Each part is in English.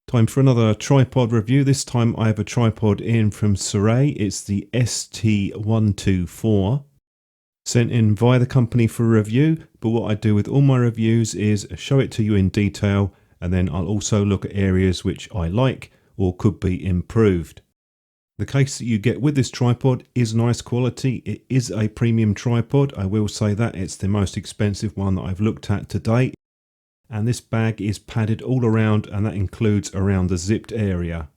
Time for another tripod review. This time I have a tripod in from SIRUI. It's the ST-124. Sent in via the company for review, but what I do with all my reviews is show it to you in detail, and then I'll also look at areas which I like or could be improved. The case that you get with this tripod is nice quality. It is a premium tripod. I will say that it's the most expensive one that I've looked at to date. And this bag is padded all around, and that includes around the zipped area.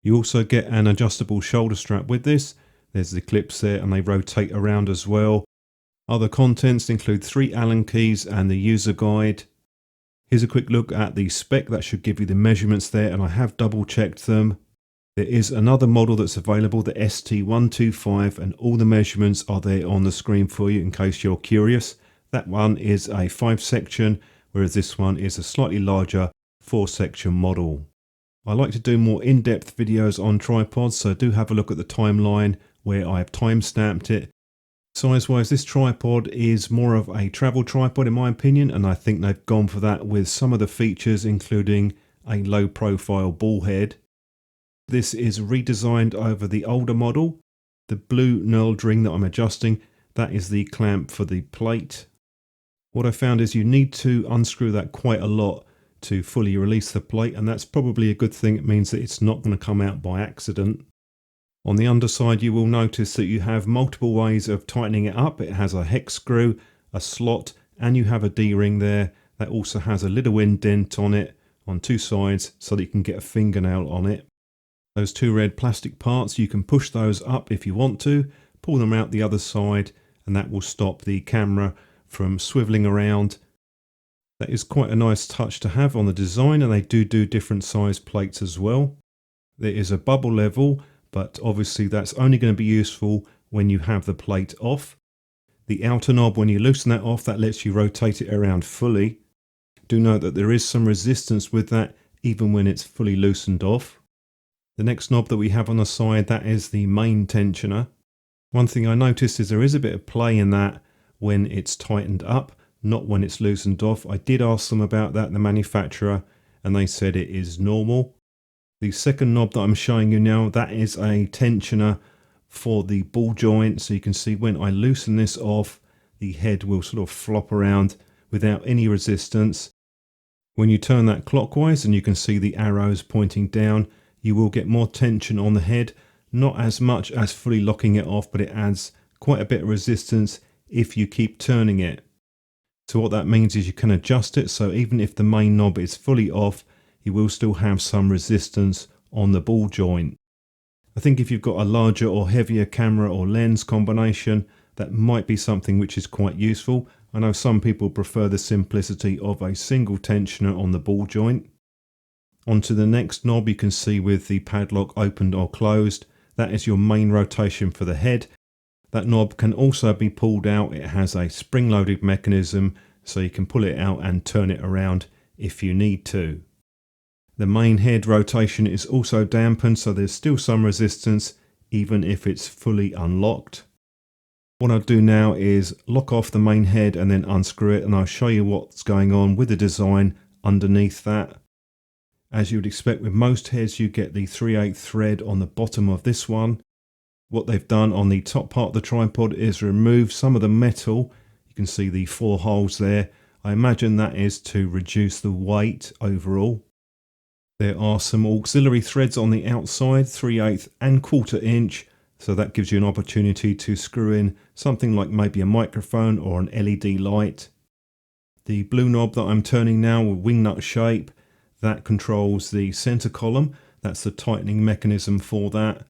You also get an adjustable shoulder strap with this. There's the clips there and they rotate around as well. Other contents include 3 Allen keys and the user guide. Here's a quick look at the spec. That should give you the measurements there, and I have double checked them. There is another model that's available, the ST-125, and all the measurements are there on the screen for you in case you're curious. That one is a 5-section, whereas this one is a slightly larger 4-section model. I like to do more in-depth videos on tripods, so do have a look at the timeline where I have time-stamped it. Size-wise, this tripod is more of a travel tripod in my opinion, and I think they've gone for that with some of the features, including a low-profile ball head. This is redesigned over the older model. The blue knurled ring that I'm adjusting, that is the clamp for the plate. What I found is you need to unscrew that quite a lot to fully release the plate, and that's probably a good thing. It means that it's not going to come out by accident. On the underside, you will notice that you have multiple ways of tightening it up. It has a hex screw, a slot, and you have a D-ring there that also has a little indent on it on 2 sides so that you can get a fingernail on it. Those 2 red plastic parts, you can push those up if you want to, pull them out the other side, and that will stop the camera from swiveling around. That is quite a nice touch to have on the design, and they do different size plates as well. There is a bubble level, but obviously that's only going to be useful when you have the plate off. The outer knob, when you loosen that off, that lets you rotate it around fully. Do note that there is some resistance with that even when it's fully loosened off. The next knob that we have on the side, that is the main tensioner. One thing I noticed is there is a bit of play in that when it's tightened up, not when it's loosened off. I did ask them about that, the manufacturer, and they said it is normal. The second knob that I'm showing you now, that is a tensioner for the ball joint. So you can see when I loosen this off, the head will sort of flop around without any resistance. When you turn that clockwise, and you can see the arrows pointing down, you will get more tension on the head. Not as much as fully locking it off, but it adds quite a bit of resistance if you keep turning it. So what that means is you can adjust it, so even if the main knob is fully off, you will still have some resistance on the ball joint. I think if you've got a larger or heavier camera or lens combination, that might be something which is quite useful. I know some people prefer the simplicity of a single tensioner on the ball joint. Onto the next knob, you can see with the padlock opened or closed, that is your main rotation for the head. That knob can also be pulled out. It has a spring-loaded mechanism, so you can pull it out and turn it around if you need to. The main head rotation is also dampened, so there's still some resistance even if it's fully unlocked. What I'll do now is lock off the main head and then unscrew it, and I'll show you what's going on with the design underneath that. As you would expect with most heads, you get the 3/8 thread on the bottom of this one. What they've done on the top part of the tripod is remove some of the metal. You can see the 4 holes there. I imagine that is to reduce the weight overall. There are some auxiliary threads on the outside, 3/8 and 1/4 inch, so that gives you an opportunity to screw in something like maybe a microphone or an LED light. The blue knob that I'm turning now with wing nut shape, that controls the center column. That's the tightening mechanism for that.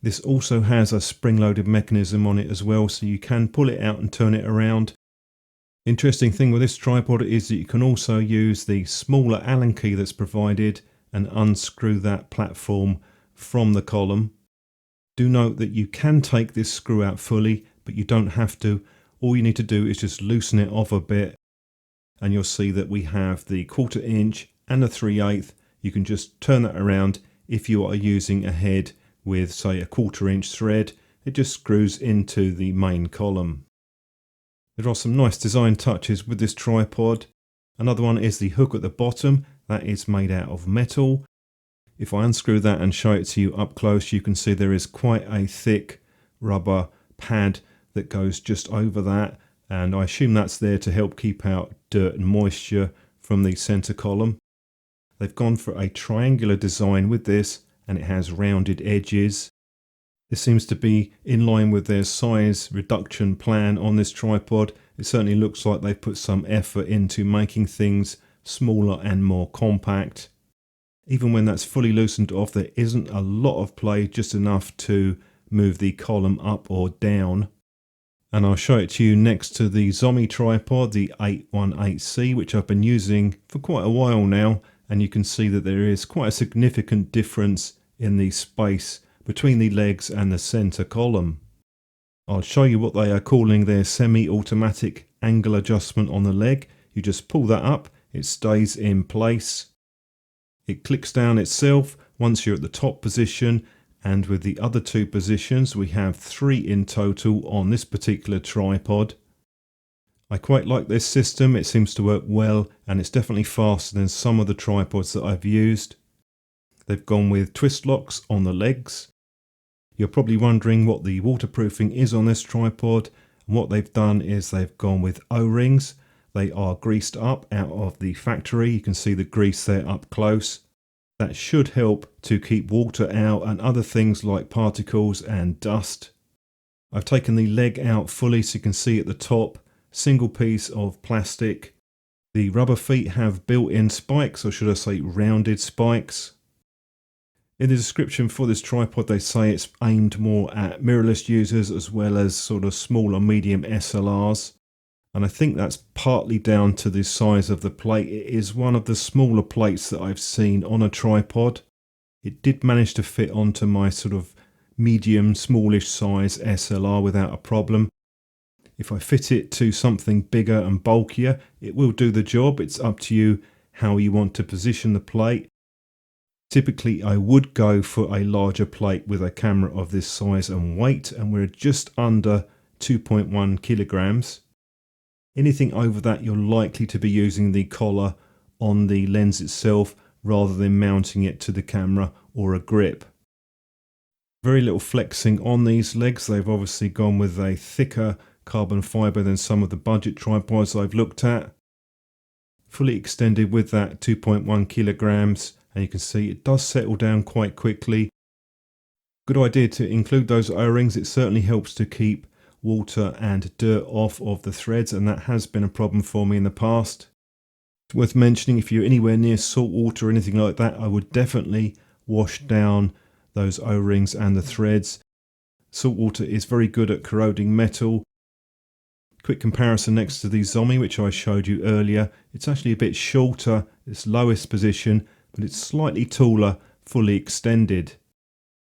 This also has a spring-loaded mechanism on it as well, so you can pull it out and turn it around. Interesting thing with this tripod is that you can also use the smaller Allen key that's provided and unscrew that platform from the column. Do note that you can take this screw out fully, but you don't have to. All you need to do is just loosen it off a bit, and you'll see that we have the 1/4 inch and the 3/8. You can just turn that around if you are using a head with, say, a 1/4 inch thread. It just screws into the main column. There are some nice design touches with this tripod. Another one is the hook at the bottom. That is made out of metal. If I unscrew that and show it to you up close, you can see there is quite a thick rubber pad that goes just over that, and I assume that's there to help keep out dirt and moisture from the center column. They've gone for a triangular design with this, and it has rounded edges. This seems to be in line with their size reduction plan on this tripod. It certainly looks like they've put some effort into making things smaller and more compact. Even when that's fully loosened off, there isn't a lot of play, just enough to move the column up or down. And I'll show it to you next to the Zombie tripod, the 818C, which I've been using for quite a while now. And you can see that there is quite a significant difference in the space between the legs and the center column. I'll show you what they are calling their semi-automatic angle adjustment on the leg. You just pull that up, it stays in place. It clicks down itself once you're at the top position, and with the other two positions, we have 3 in total on this particular tripod. I quite like this system. It seems to work well, and it's definitely faster than some of the tripods that I've used. They've gone with twist locks on the legs. You're probably wondering what the waterproofing is on this tripod, and what they've done is they've gone with O-rings. They are greased up out of the factory. You can see the grease there up close. That should help to keep water out and other things like particles and dust. I've taken the leg out fully so you can see at the top, single piece of plastic. The rubber feet have built-in spikes, or should I say rounded spikes. In the description for this tripod, they say it's aimed more at mirrorless users as well as sort of small or medium SLRs. And I think that's partly down to the size of the plate. It is one of the smaller plates that I've seen on a tripod. It did manage to fit onto my sort of medium, smallish size SLR without a problem. If I fit it to something bigger and bulkier, it will do the job. It's up to you how you want to position the plate. Typically, I would go for a larger plate with a camera of this size and weight, and we're just under 2.1 kilograms. Anything over that, you're likely to be using the collar on the lens itself rather than mounting it to the camera or a grip. Very little flexing on these legs. They've obviously gone with a thicker carbon fibre than some of the budget tripods I've looked at. Fully extended with that 2.1 kilograms, and you can see it does settle down quite quickly. Good idea to include those O-rings. It certainly helps to keep water and dirt off of the threads, and that has been a problem for me in the past. It's worth mentioning, if you're anywhere near salt water or anything like that, I would definitely wash down those O-rings and the threads. Salt water is very good at corroding metal. Quick comparison next to the Zombie, which I showed you earlier. It's actually a bit shorter, its lowest position, but it's slightly taller, fully extended.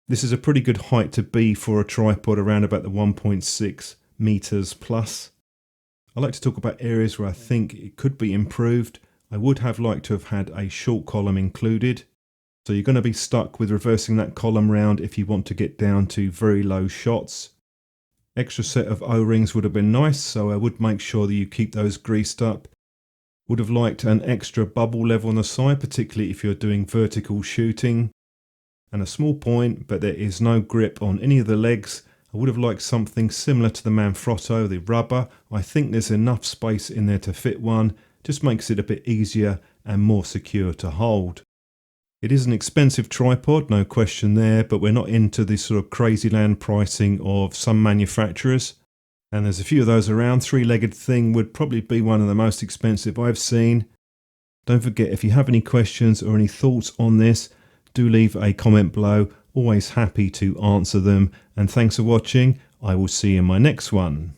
This is a pretty good height to be for a tripod, around about the 1.6 meters plus. I like to talk about areas where I think it could be improved. I would have liked to have had a short column included. So you're going to be stuck with reversing that column round if you want to get down to very low shots. Extra set of O-rings would have been nice, so I would make sure that you keep those greased up. Would have liked an extra bubble level on the side, particularly if you're doing vertical shooting. And a small point, but there is no grip on any of the legs. I would have liked something similar to the Manfrotto, the rubber. I think there's enough space in there to fit one. Just makes it a bit easier and more secure to hold. It is an expensive tripod, no question there, but we're not into the sort of crazy land pricing of some manufacturers. And there's a few of those around. Three-legged thing would probably be one of the most expensive I've seen. Don't forget, if you have any questions or any thoughts on this, do leave a comment below. Always happy to answer them. And thanks for watching. I will see you in my next one.